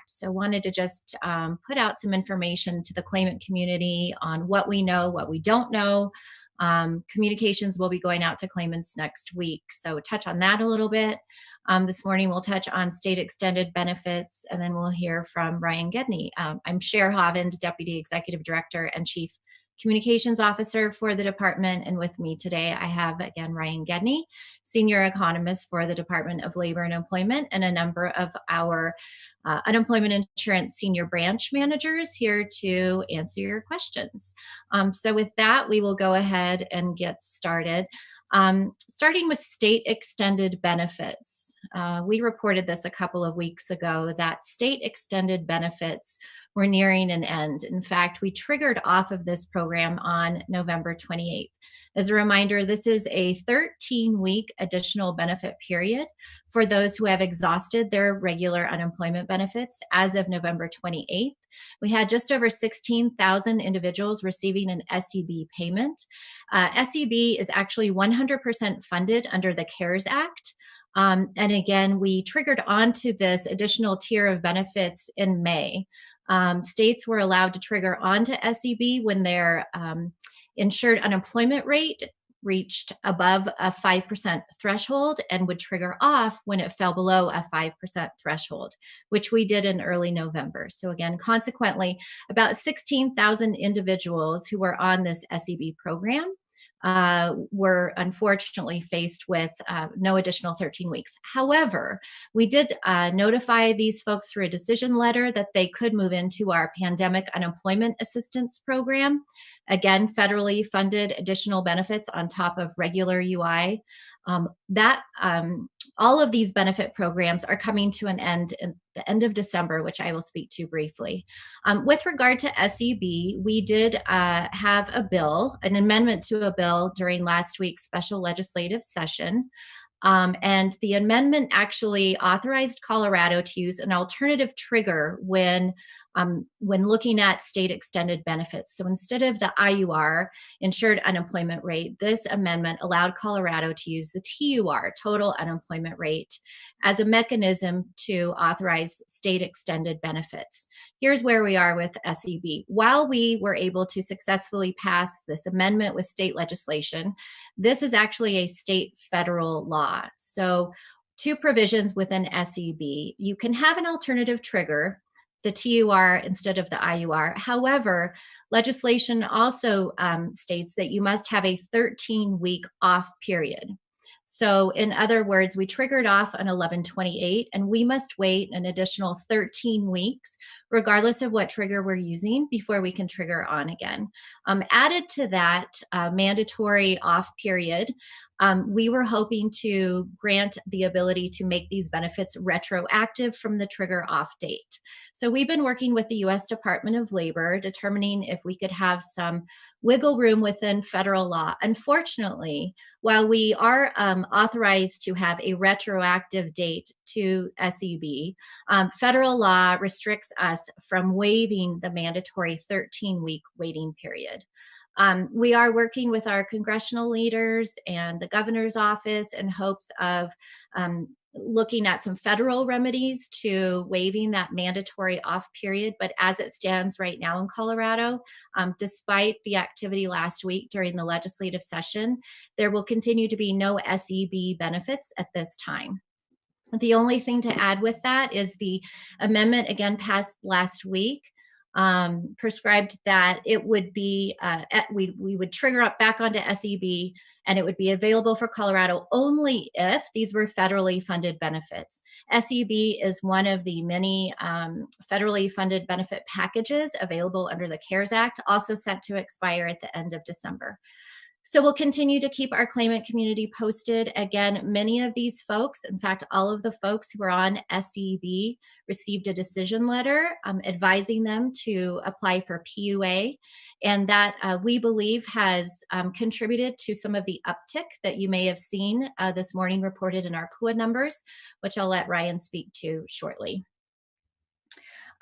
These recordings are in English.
Act. So wanted to just put out some information to the claimant community on what we know, what we don't know. Communications will be going out to claimants next week. So touch on that a little bit. This morning we'll touch on state extended benefits, and then we'll hear from Ryan Gedney. I'm Cher Hovand, Deputy Executive Director and Chief Communications Officer for the department. And with me today, I have again Ryan Gedney, Senior Economist for the Department of Labor and Employment, and a number of our unemployment insurance senior branch managers here to answer your questions. So with that, we will go ahead and get started. Starting with state extended benefits. We reported this a couple of weeks ago that state extended benefits were nearing an end. In fact, we triggered off of this program on November 28th. As a reminder, this is a 13-week additional benefit period for those who have exhausted their regular unemployment benefits as of November 28th. We had just over 16,000 individuals receiving an SEB payment. SEB is actually 100% funded under the CARES Act. And again, we triggered onto this additional tier of benefits in May. States were allowed to trigger onto SEB when their insured unemployment rate reached above a 5% threshold, and would trigger off when it fell below a 5% threshold, which we did in early November. So again, consequently, about 16,000 individuals who were on this SEB program were unfortunately faced with no additional 13 weeks. However, we did notify these folks through a decision letter that they could move into our Pandemic Unemployment Assistance Program. Again, federally funded additional benefits on top of regular UI. All of these benefit programs are coming to an end in the end of December, which I will speak to briefly. With regard to SEB, we did have a bill, an amendment to a bill during last week's special legislative session. And the amendment actually authorized Colorado to use an alternative trigger when looking at state extended benefits. So instead of the IUR, insured unemployment rate, this amendment allowed Colorado to use the TUR, total unemployment rate, as a mechanism to authorize state extended benefits. Here's where we are with SEB. While we were able to successfully pass this amendment with state legislation, this is actually a state federal law. So two provisions within SEB. You can have an alternative trigger, the TUR instead of the IUR. However, legislation also states that you must have a 13-week off period. So in other words, we triggered off on 11/28, and we must wait an additional 13 weeks, regardless of what trigger we're using, before we can trigger on again. Added to that mandatory off period, we were hoping to grant the ability to make these benefits retroactive from the trigger off date. So we've been working with the U.S. Department of Labor, determining if we could have some wiggle room within federal law. Unfortunately, while we are authorized to have a retroactive date to SEB, federal law restricts us from waiving the mandatory 13-week waiting period. We are working with our congressional leaders and the governor's office in hopes of looking at some federal remedies to waiving that mandatory off period. But as it stands right now in Colorado, despite the activity last week during the legislative session, there will continue to be no SEB benefits at this time. The only thing to add with that is the amendment, again, passed last week, prescribed that it would be, we would trigger up back onto SEB, and it would be available for Colorado only if these were federally funded benefits. SEB is one of the many federally funded benefit packages available under the CARES Act, also set to expire at the end of December. So we'll continue to keep our claimant community posted. Again, many of these folks, in fact, all of the folks who are on SEB received a decision letter advising them to apply for PUA. And that we believe has contributed to some of the uptick that you may have seen this morning reported in our PUA numbers, which I'll let Ryan speak to shortly.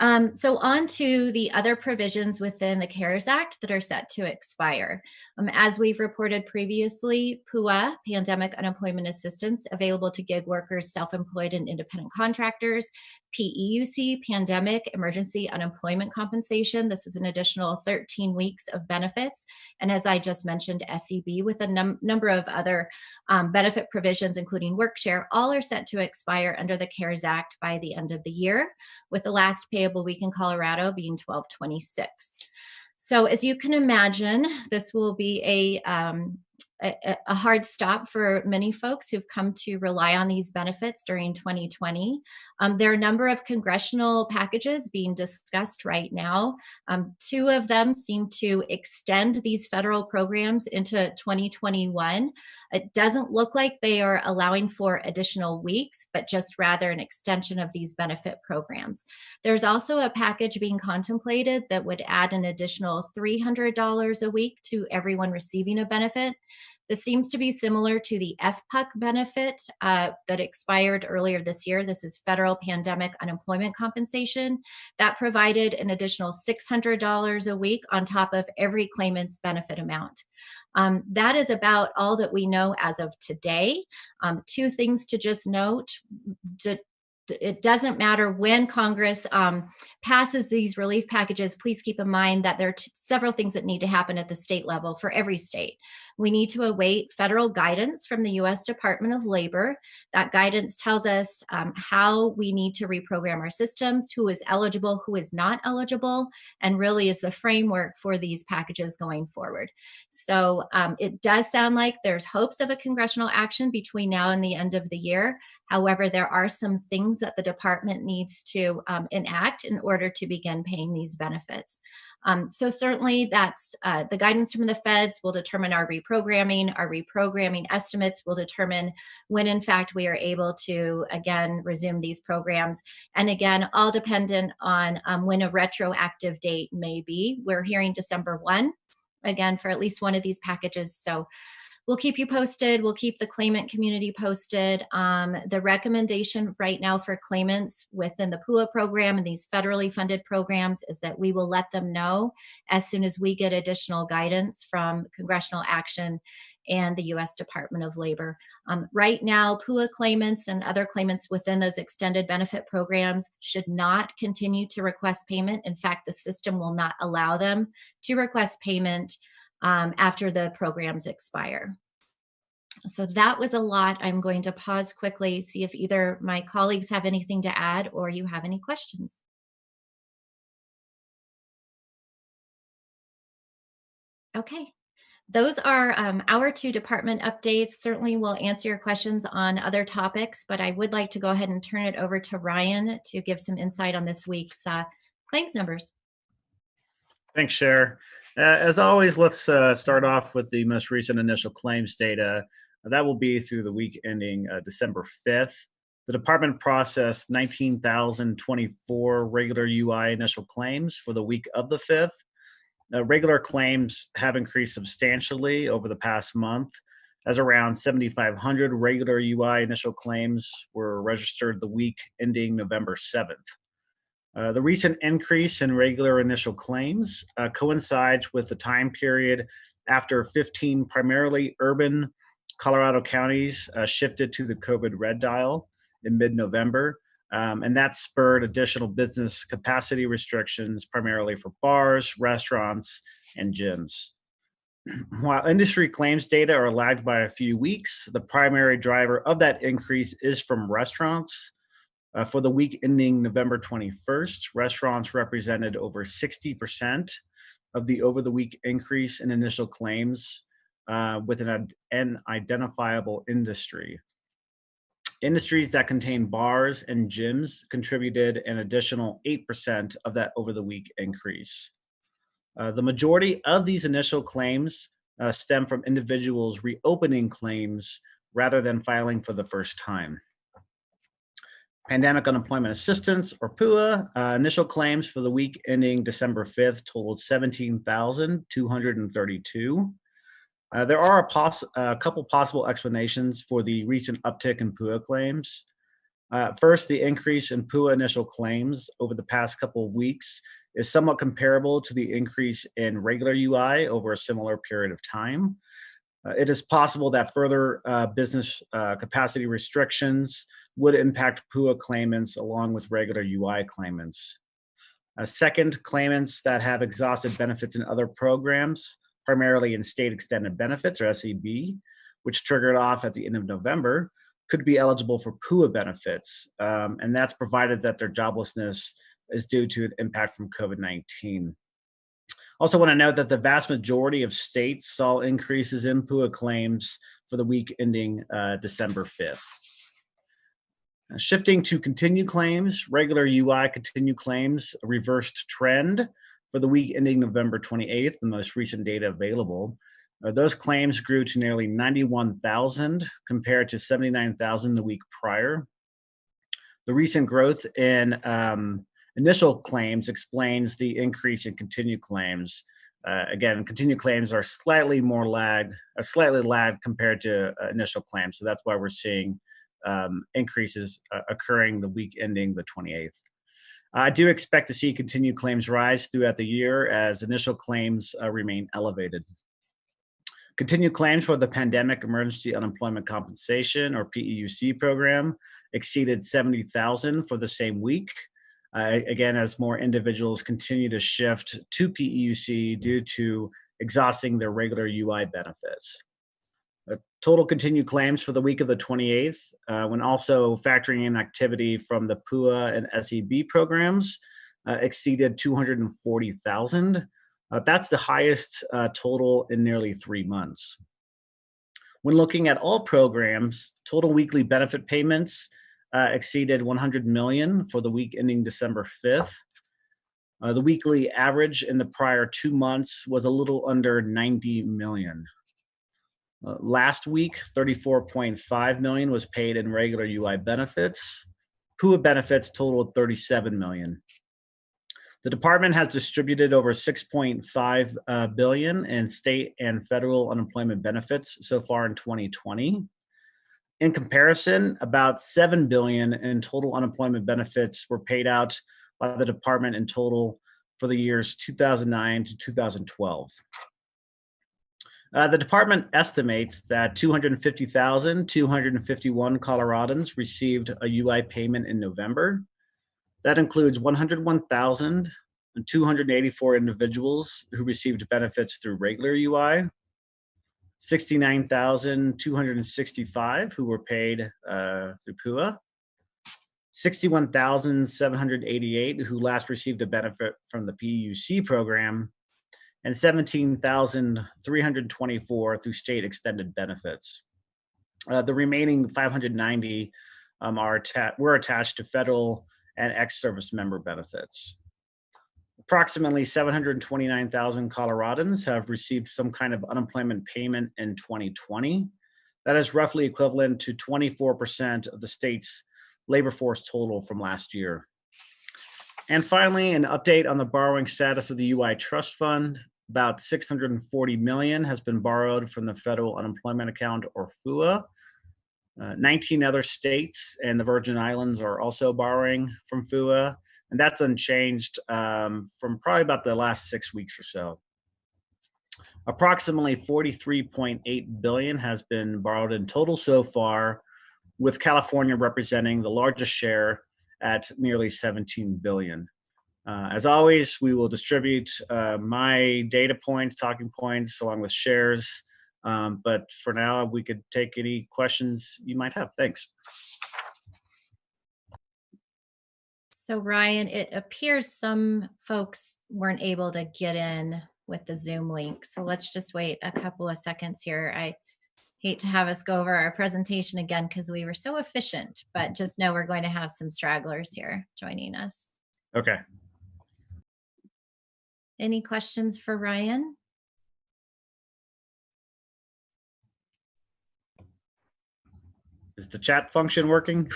So on to the other provisions within the CARES Act that are set to expire. As we've reported previously, PUA, Pandemic Unemployment Assistance, available to gig workers, self-employed, and independent contractors. PEUC, Pandemic Emergency Unemployment Compensation. This is an additional 13 weeks of benefits. And as I just mentioned, SEB with a number of other benefit provisions, including work share, all are set to expire under the CARES Act by the end of the year, with the last payable week in Colorado being 12/26. So as you can imagine, this will be a hard stop for many folks who've come to rely on these benefits during 2020. There are a number of congressional packages being discussed right now. Two of them seem to extend these federal programs into 2021. It doesn't look like they are allowing for additional weeks, but just rather an extension of these benefit programs. There's also a package being contemplated that would add an additional $300 a week to everyone receiving a benefit. This seems to be similar to the FPUC benefit that expired earlier this year. This is Federal Pandemic Unemployment Compensation. That provided an additional $600 a week on top of every claimant's benefit amount. That is about all that we know as of today. Two things to just note. It doesn't matter when Congress passes these relief packages. Please keep in mind that there are several things that need to happen at the state level for every state. We need to await federal guidance from the U.S. Department of Labor. That guidance tells us how we need to reprogram our systems, who is eligible, who is not eligible, and really is the framework for these packages going forward. So it does sound like there's hopes of a congressional action between now and the end of the year. However, there are some things that the department needs to enact in order to begin paying these benefits. So certainly that's the guidance from the feds will determine our reprogramming. Our reprogramming estimates will determine when in fact we are able to again resume these programs. And again, all dependent on when a retroactive date may be. We're hearing December 1, again, for at least one of these packages. So we'll keep you posted. We'll keep the claimant community posted. The recommendation right now for claimants within the PUA program and these federally funded programs is that we will let them know as soon as we get additional guidance from congressional action and the U.S. Department of Labor. Right now, PUA claimants and other claimants within those extended benefit programs should not continue to request payment. In fact, the system will not allow them to request payment after the programs expire. So that was a lot. I'm going to pause quickly, see if either my colleagues have anything to add or you have any questions. Okay. Those are our two department updates. Certainly we'll answer your questions on other topics, but I would like to go ahead and turn it over to Ryan to give some insight on this week's claims numbers. Thanks, Cher. As always, let's start off with the most recent initial claims data. That will be through the week ending December 5th. The department processed 19,024 regular UI initial claims for the week of the 5th. Regular claims have increased substantially over the past month, as around 7,500 regular UI initial claims were registered the week ending November 7th. The recent increase in regular initial claims coincides with the time period after 15 primarily urban Colorado counties shifted to the COVID red dial in mid-November, and that spurred additional business capacity restrictions primarily for bars, restaurants, and gyms. While industry claims data are lagged by a few weeks, the primary driver of that increase is from restaurants. For the week ending November 21st, restaurants represented over 60% of the over-the-week increase in initial claims with an identifiable industry. Industries that contain bars and gyms contributed an additional 8% of that over-the-week increase. The majority of these initial claims stem from individuals reopening claims rather than filing for the first time. Pandemic Unemployment Assistance, or PUA, initial claims for the week ending December 5th totaled 17,232. There are a couple possible explanations for the recent uptick in PUA claims. First, the increase in PUA initial claims over the past couple of weeks is somewhat comparable to the increase in regular UI over a similar period of time. It is possible that further business capacity restrictions would impact PUA claimants along with regular UI claimants. Second, claimants that have exhausted benefits in other programs, primarily in state extended benefits or SEB, which triggered off at the end of November, could be eligible for PUA benefits. And that's provided that their joblessness is due to an impact from COVID-19. Also want to note that the vast majority of states saw increases in PUA claims for the week ending December 5th. Shifting to continue claims, regular UI continue claims reversed trend for the week ending November 28th, the most recent data available. Those claims grew to nearly 91,000 compared to 79,000 the week prior. The recent growth in initial claims explains the increase in continued claims. Again, continued claims are slightly lagged compared to initial claims. So that's why we're seeing increases occurring the week ending the 28th. I do expect to see continued claims rise throughout the year as initial claims remain elevated. Continued claims for the Pandemic Emergency Unemployment Compensation or PEUC program exceeded 70,000 for the same week. Again, as more individuals continue to shift to PEUC due to exhausting their regular UI benefits. Total continued claims for the week of the 28th, when also factoring in activity from the PUA and SEB programs, exceeded 240,000. That's the highest total in nearly 3 months. When looking at all programs, total weekly benefit payments exceeded 100 million for the week ending December 5th. The weekly average in the prior 2 months was a little under 90 million. Last week, 34.5 million was paid in regular UI benefits. PUA benefits totaled 37 million. The department has distributed over 6.5 billion in state and federal unemployment benefits so far in 2020. In comparison, about 7 billion in total unemployment benefits were paid out by the department in total for the years 2009 to 2012. The department estimates that 250,251 Coloradans received a UI payment in November. That includes 101,284 individuals who received benefits through regular UI, 69,265 who were paid through PUA, 61,788 who last received a benefit from the PEUC program, and 17,324 through state extended benefits. The remaining 590 were attached to federal and ex-service member benefits. Approximately 729,000 Coloradans have received some kind of unemployment payment in 2020. That is roughly equivalent to 24% of the state's labor force total from last year. And finally, an update on the borrowing status of the UI Trust Fund. About 640 million has been borrowed from the Federal Unemployment Account, or FUA. 19 other states and the Virgin Islands are also borrowing from FUA, and that's unchanged from probably about the last 6 weeks or so. Approximately 43.8 billion has been borrowed in total so far, with California representing the largest share at nearly 17 billion. As always, we will distribute my data points, talking points, along with shares. But for now, we could take any questions you might have. Thanks. So Ryan, it appears some folks weren't able to get in with the Zoom link. So let's just wait a couple of seconds here. I hate to have us go over our presentation again because we were so efficient, but just know we're going to have some stragglers here joining us. Okay. Any questions for Ryan? Is the chat function working?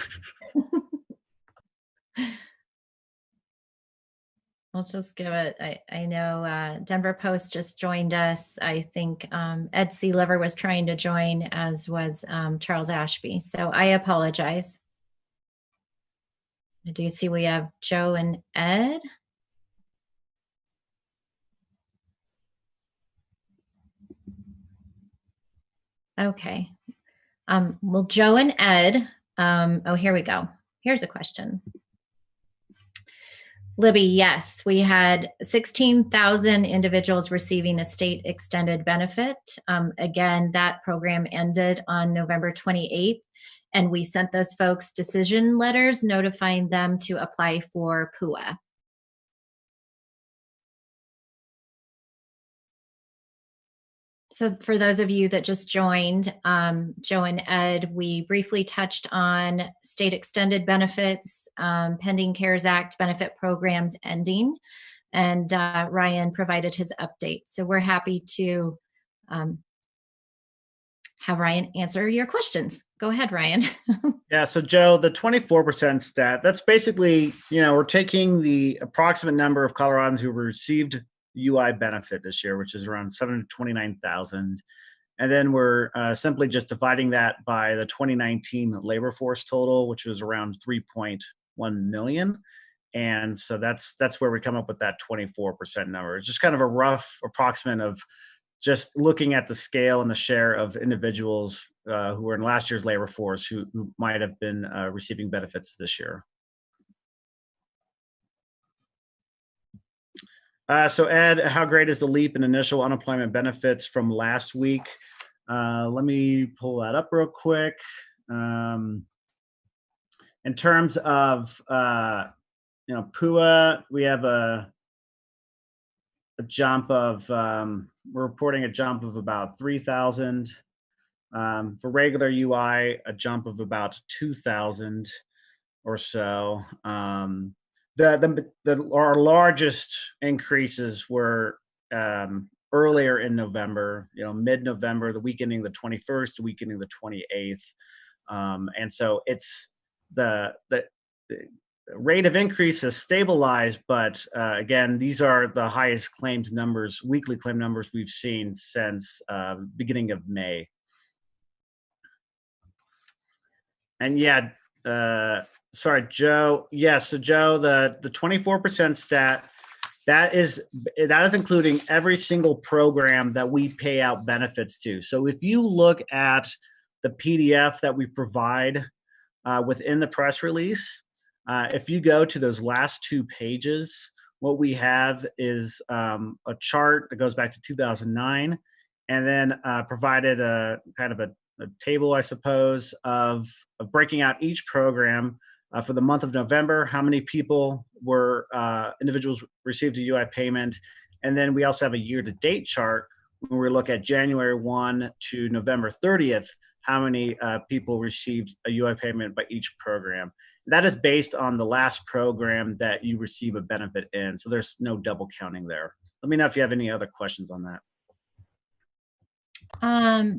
Let's just give it. I know Denver Post just joined us. I think Ed C. Liver was trying to join, as was Charles Ashby. So I apologize. I do see we have Joe and Ed. Okay. Well, Joe and Ed, oh, here we go. Here's a question. Libby, yes, we had 16,000 individuals receiving a state extended benefit. Again, that program ended on November 28th, and we sent those folks decision letters notifying them to apply for PUA. So for those of you that just joined, Joe and Ed, we briefly touched on state extended benefits, pending CARES Act benefit programs ending, and Ryan provided his update. So we're happy to have Ryan answer your questions. Go ahead, Ryan. Yeah, so Joe, the 24% stat, that's basically, we're taking the approximate number of Coloradans who received UI benefit this year, which is around 729,000. And then we're simply just dividing that by the 2019 labor force total, which was around 3.1 million. And so that's where we come up with that 24% number. It's just kind of a rough approximate of just looking at the scale and the share of individuals who were in last year's labor force who might have been receiving benefits this year. So Ed, how great is the leap in initial unemployment benefits from last week? Let me pull that up real quick. In terms of PUA, we have a jump of we're reporting a jump of about 3,000. For regular UI, a jump of about 2,000 or so. Our largest increases were earlier in November, mid-November, the week ending the 21st, the week ending the 28th. And so it's the rate of increase has stabilized, but again, these are the highest claims numbers, weekly claim numbers we've seen since beginning of May. And yeah, sorry, Joe. Yes, so Joe, the 24% stat, that is including every single program that we pay out benefits to. So if you look at the PDF that we provide within the press release, if you go to those last 2 pages, what we have is a chart that goes back to 2009, and then provided a kind of a table, I suppose, of breaking out each program for the month of November, how many people were individuals received a UI payment. And then we also have a year-to-date chart when we look at January 1 to November 30th, how many people received a UI payment by each program. That is based on the last program that you receive a benefit in. So there's no double counting there. Let me know if you have any other questions on that.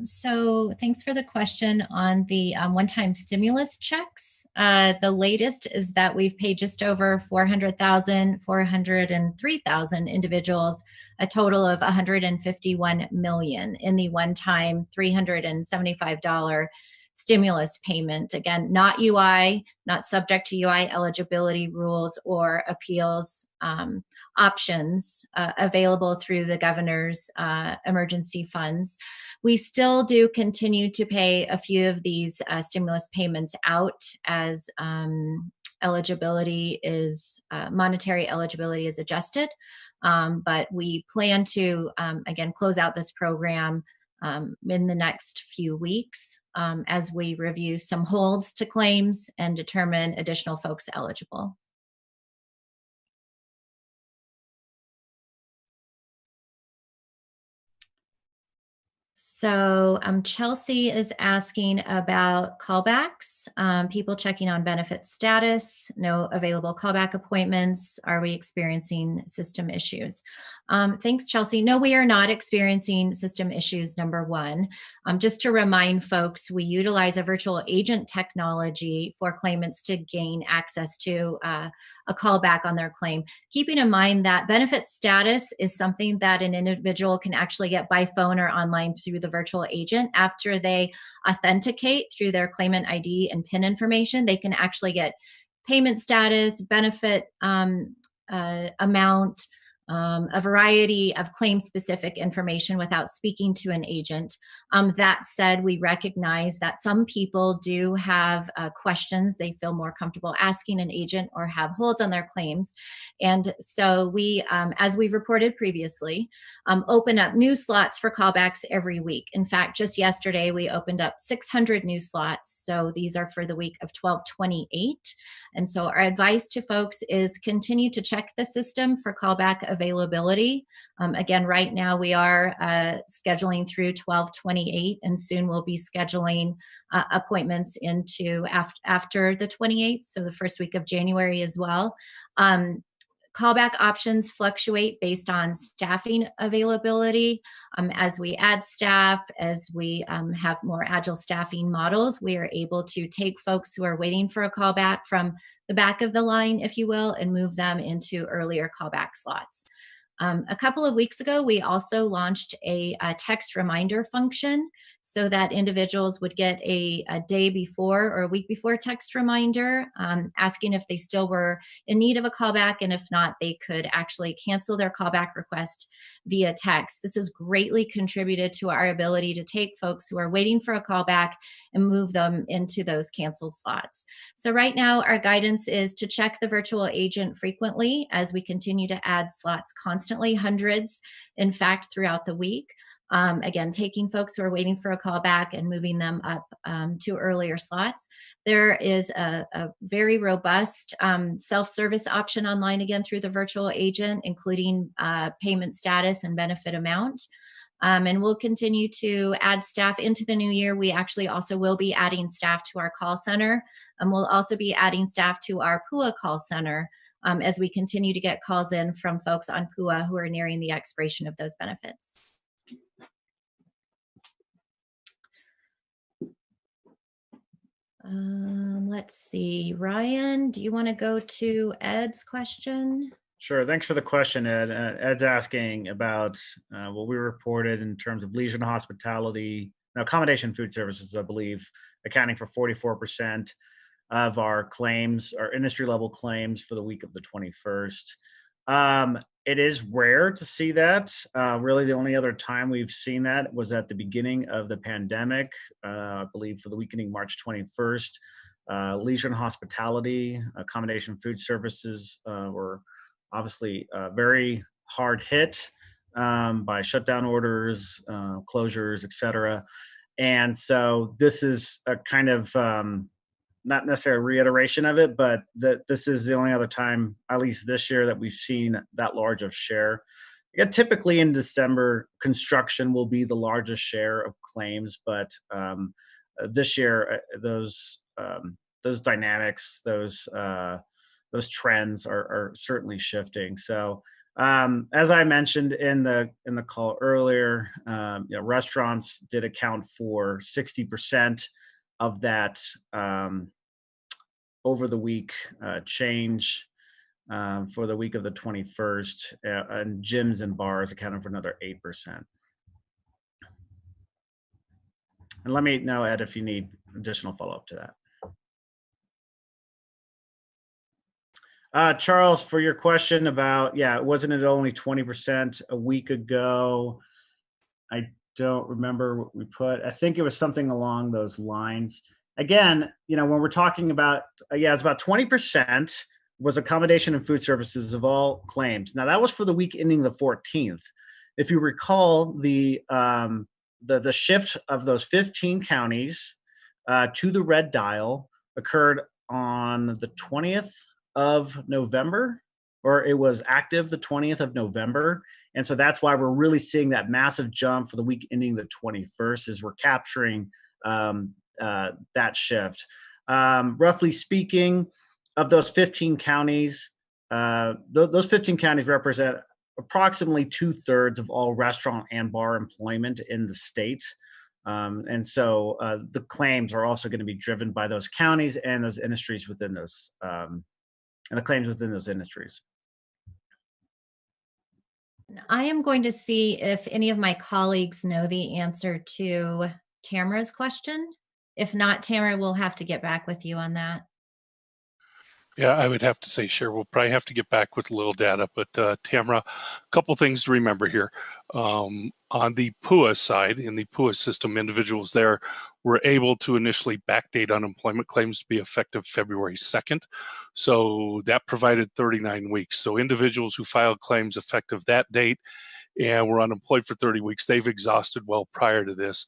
So thanks for the question on the one-time stimulus checks. The latest is that we've paid just over 403,000 individuals, a total of 151 million in the one-time $375 stimulus payment. Again, not UI, not subject to UI eligibility rules or appeals options available through the governor's emergency funds. We still do continue to pay a few of these stimulus payments out as eligibility is monetary eligibility is adjusted. But we plan to, again, close out this program in the next few weeks as we review some holds to claims and determine additional folks eligible. So Chelsea is asking about callbacks, people checking on benefit status, no available callback appointments. Are we experiencing system issues? Thanks, Chelsea. No, we are not experiencing system issues, number one. Just to remind folks, we utilize a virtual agent technology for claimants to gain access to a callback on their claim. Keeping in mind that benefit status is something that an individual can actually get by phone or online through the virtual agent. After they authenticate through their claimant ID and PIN information, they can actually get payment status, benefit amount, a variety of claim-specific information without speaking to an agent. That said, we recognize that some people do have questions they feel more comfortable asking an agent or have holds on their claims. And so we, as we've reported previously, open up new slots for callbacks every week. In fact, just yesterday, we opened up 600 new slots. So these are for the week of 12/28. And so our advice to folks is continue to check the system for callback availability. Again, right now we are scheduling through 12/28, and soon we'll be scheduling appointments into after the 28th, so the first week of January as well. Callback options fluctuate based on staffing availability. As we add staff, as we have more agile staffing models, we are able to take folks who are waiting for a callback from the back of the line, if you will, and move them into earlier callback slots. A couple of weeks ago, we also launched a text reminder function so that individuals would get a day before or a week before text reminder asking if they still were in need of a callback, and if not, they could actually cancel their callback request via text. This has greatly contributed to our ability to take folks who are waiting for a callback and move them into those canceled slots. So right now, our guidance is to check the virtual agent frequently as we continue to add slots constantly, hundreds, in fact, throughout the week. Again, taking folks who are waiting for a callback and moving them up to earlier slots. There is a very robust self-service option online, again, through the virtual agent, including payment status and benefit amount. And we'll continue to add staff into the new year. We actually also will be adding staff to our call center. We'll also be adding staff to our PUA call center as we continue to get calls in from folks on PUA who are nearing the expiration of those benefits. Let's see. Ryan, do you want to go to Ed's question? Sure. Thanks for the question, Ed. Ed's asking about what we reported in terms of leisure and hospitality, now accommodation food services, I believe, accounting for 44% of our claims, our industry level claims for the week of the 21st. It is rare to see that. Really, the only other time we've seen that was at the beginning of the pandemic, I believe for the week ending March 21st. Leisure and hospitality, accommodation food services were obviously very hard hit by shutdown orders, closures, et cetera. And so this is a kind of not necessarily a reiteration of it, but that this is the only other time, at least this year, that we've seen that large of share. Yeah, typically in December, construction will be the largest share of claims, but this year those dynamics, those trends are certainly shifting. So as I mentioned in the call earlier, restaurants did account for 60% of that over the week change for the week of the 21st, and gyms and bars accounted for another 8%. And let me know, Ed, if you need additional follow-up to that. Charles, for your question about, wasn't it only 20% a week ago? I don't remember what we put. I think it was something along those lines. Again, when we're talking about, it's about 20% was accommodation and food services of all claims. Now that was for the week ending the 14th. If you recall, the shift of those 15 counties to the red dial occurred on the 20th of November, or it was active the 20th of November. And so that's why we're really seeing that massive jump for the week ending the 21st, as we're capturing that shift. Roughly speaking, of those 15 counties, those 15 counties represent approximately 2/3 of all restaurant and bar employment in the state. And so the claims are also going to be driven by those counties and those industries within those, and the claims within those industries. I am going to see if any of my colleagues know the answer to Tamara's question. If not, Tamara, we'll have to get back with you on that. Yeah, I would have to say, sure, we'll probably have to get back with a little data, but Tamara, a couple things to remember here. On the PUA side, in the PUA system, individuals there were able to initially backdate unemployment claims to be effective February 2nd. So that provided 39 weeks. So individuals who filed claims effective that date and were unemployed for 30 weeks, they've exhausted well prior to this.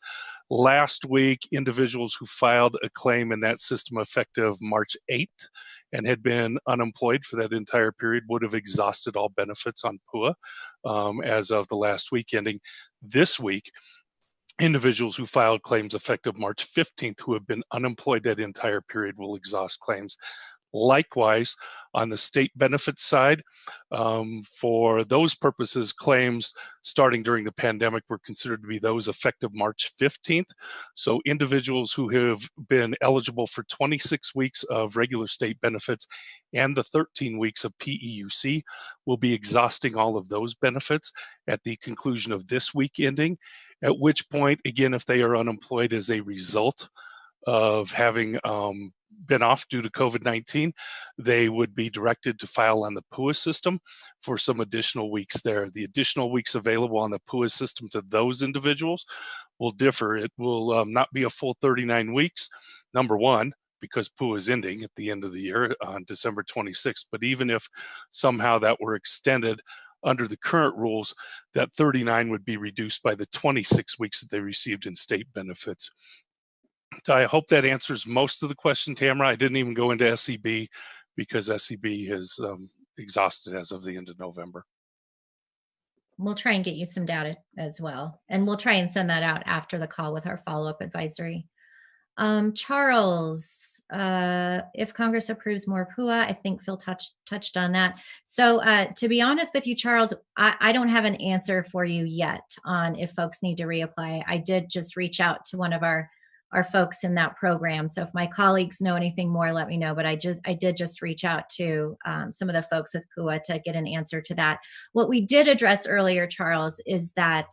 Last week, individuals who filed a claim in that system effective March 8th and had been unemployed for that entire period would have exhausted all benefits on PUA as of the last week ending. This week, individuals who filed claims effective March 15th who have been unemployed that entire period will exhaust claims. Likewise, on the state benefits side, for those purposes, claims starting during the pandemic were considered to be those effective March 15th. So individuals who have been eligible for 26 weeks of regular state benefits and the 13 weeks of PEUC will be exhausting all of those benefits at the conclusion of this week ending, at which point, again, if they are unemployed as a result of having been off due to COVID-19, they would be directed to file on the PUA system for some additional weeks there. The additional weeks available on the PUA system to those individuals will differ. It will not be a full 39 weeks, number one, because PUA is ending at the end of the year on December 26th. But even if somehow that were extended under the current rules, that 39 would be reduced by the 26 weeks that they received in state benefits. I hope that answers most of the question, Tamara. I didn't even go into SEB because SEB has exhausted as of the end of November. We'll try and get you some data as well. And we'll try and send that out after the call with our follow-up advisory. Charles, if Congress approves more PUA, I think Phil touched on that. So to be honest with you, Charles, I don't have an answer for you yet on if folks need to reapply. I did just reach out to one of our folks in that program. So if my colleagues know anything more, let me know. But I did just reach out to some of the folks with PUA to get an answer to that. What we did address earlier, Charles, is that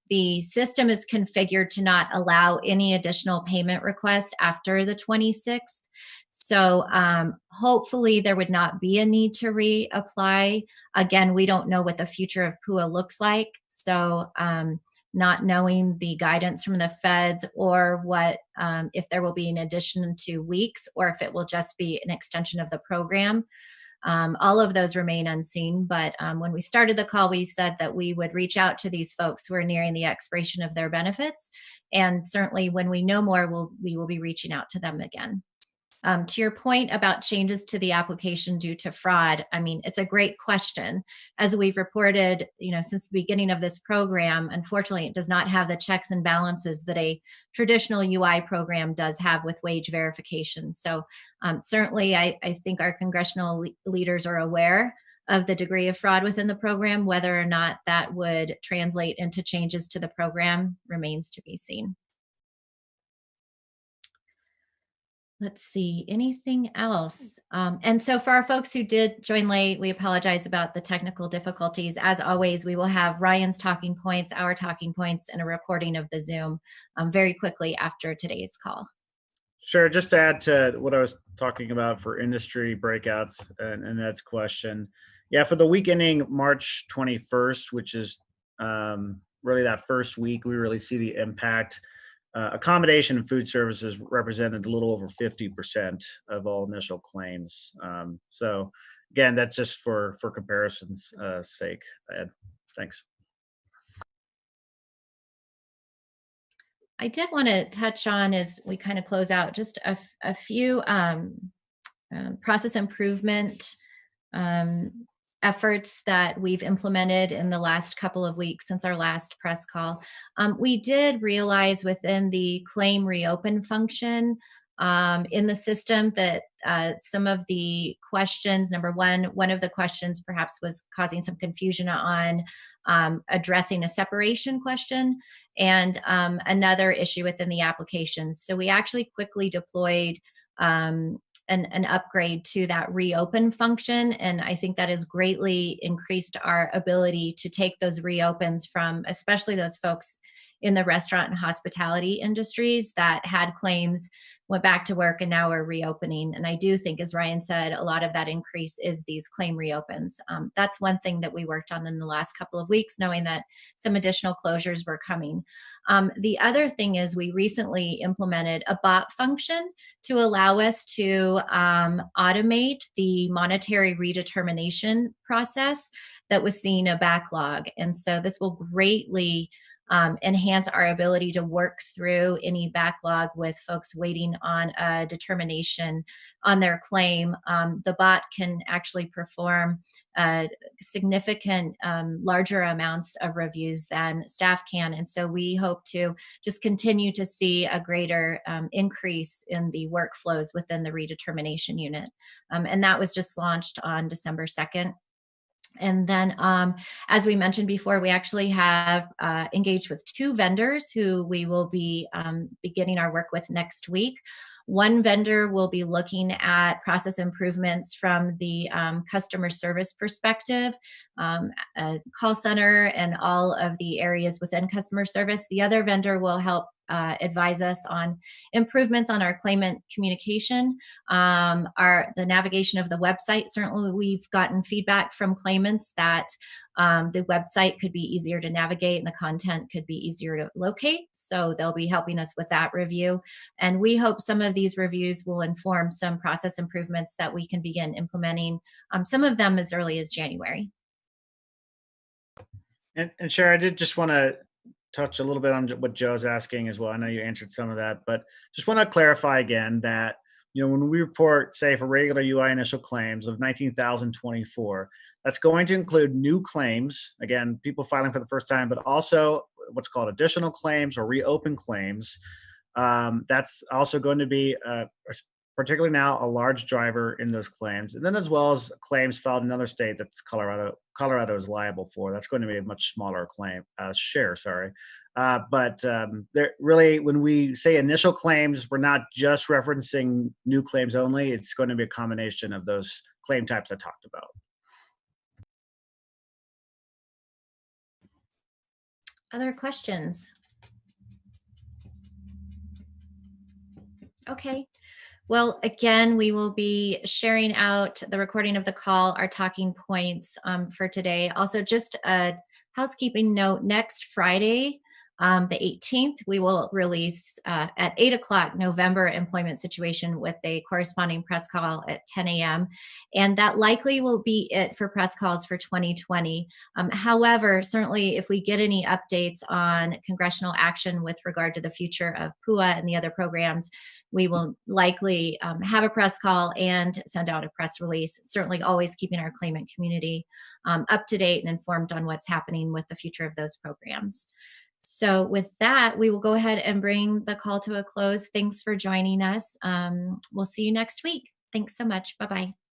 the system is configured to not allow any additional payment requests after the 26th. So hopefully there would not be a need to reapply. Again, we don't know what the future of PUA looks like. So not knowing the guidance from the feds or what if there will be an addition to weeks or if it will just be an extension of the program. All of those remain unseen, but when we started the call, we said that we would reach out to these folks who are nearing the expiration of their benefits. And certainly when we know more, we will be reaching out to them again. To your point about changes to the application due to fraud, I mean, it's a great question. As we've reported, since the beginning of this program, unfortunately, it does not have the checks and balances that a traditional UI program does have with wage verification. So certainly, I think our congressional leaders are aware of the degree of fraud within the program. Whether or not that would translate into changes to the program remains to be seen. Let's see, anything else? And so for our folks who did join late, we apologize about the technical difficulties. As always, we will have Ryan's talking points, our talking points, and a recording of the Zoom very quickly after today's call. Sure. Just to add to what I was talking about for industry breakouts and Ed's question. Yeah, for the week ending March 21st, which is really that first week, we really see the impact. Accommodation and food services represented a little over 50% of all initial claims. So again, that's just for comparison's sake, Ed. Thanks. I did want to touch on, as we kind of close out, just a few process improvement efforts that we've implemented in the last couple of weeks since our last press call. We did realize within the claim reopen function in the system that some of the questions, number one of the questions perhaps was causing some confusion on addressing a separation question, and another issue within the application. So we actually quickly deployed an upgrade to that reopen function. And I think that has greatly increased our ability to take those reopens from, especially those folks in the restaurant and hospitality industries that had claims, went back to work, and now are reopening. And I do think, as Ryan said, a lot of that increase is these claim reopens. That's one thing that we worked on in the last couple of weeks, knowing that some additional closures were coming. The other thing is we recently implemented a bot function to allow us to automate the monetary redetermination process that was seeing a backlog. And so this will greatly enhance our ability to work through any backlog with folks waiting on a determination on their claim. The bot can actually perform significant larger amounts of reviews than staff can. And so we hope to just continue to see a greater increase in the workflows within the redetermination unit. And that was just launched on December 2nd. And then, as we mentioned before, we actually have engaged with 2 vendors who we will be beginning our work with next week. One vendor will be looking at process improvements from the customer service perspective, call center, and all of the areas within customer service. The other vendor will help advise us on improvements on our claimant communication, the navigation of the website. Certainly, we've gotten feedback from claimants that the website could be easier to navigate and the content could be easier to locate. So they'll be helping us with that review. And we hope some of these reviews will inform some process improvements that we can begin implementing, some of them as early as January. And Cher, I did just want to touch a little bit on what Joe's asking as well. I know you answered some of that, but just want to clarify again that, when we report, say, for regular UI initial claims of 19,024, that's going to include new claims, again, people filing for the first time, but also what's called additional claims or reopen claims. That's also going to be, particularly now, a large driver in those claims. And then as well as claims filed in another state that's Colorado is liable for. That's going to be a much smaller claim share, sorry. But really, when we say initial claims, we're not just referencing new claims only. It's going to be a combination of those claim types I talked about. Other questions? Okay. Well, again, we will be sharing out the recording of the call, our talking points for today. Also, just a housekeeping note, next Friday, the 18th, we will release at 8 o'clock November employment situation with a corresponding press call at 10 a.m. And that likely will be it for press calls for 2020. However, certainly if we get any updates on congressional action with regard to the future of PUA and the other programs, we will likely have a press call and send out a press release, certainly always keeping our claimant community up to date and informed on what's happening with the future of those programs. So with that, we will go ahead and bring the call to a close. Thanks for joining us. We'll see you next week. Thanks so much. Bye-bye.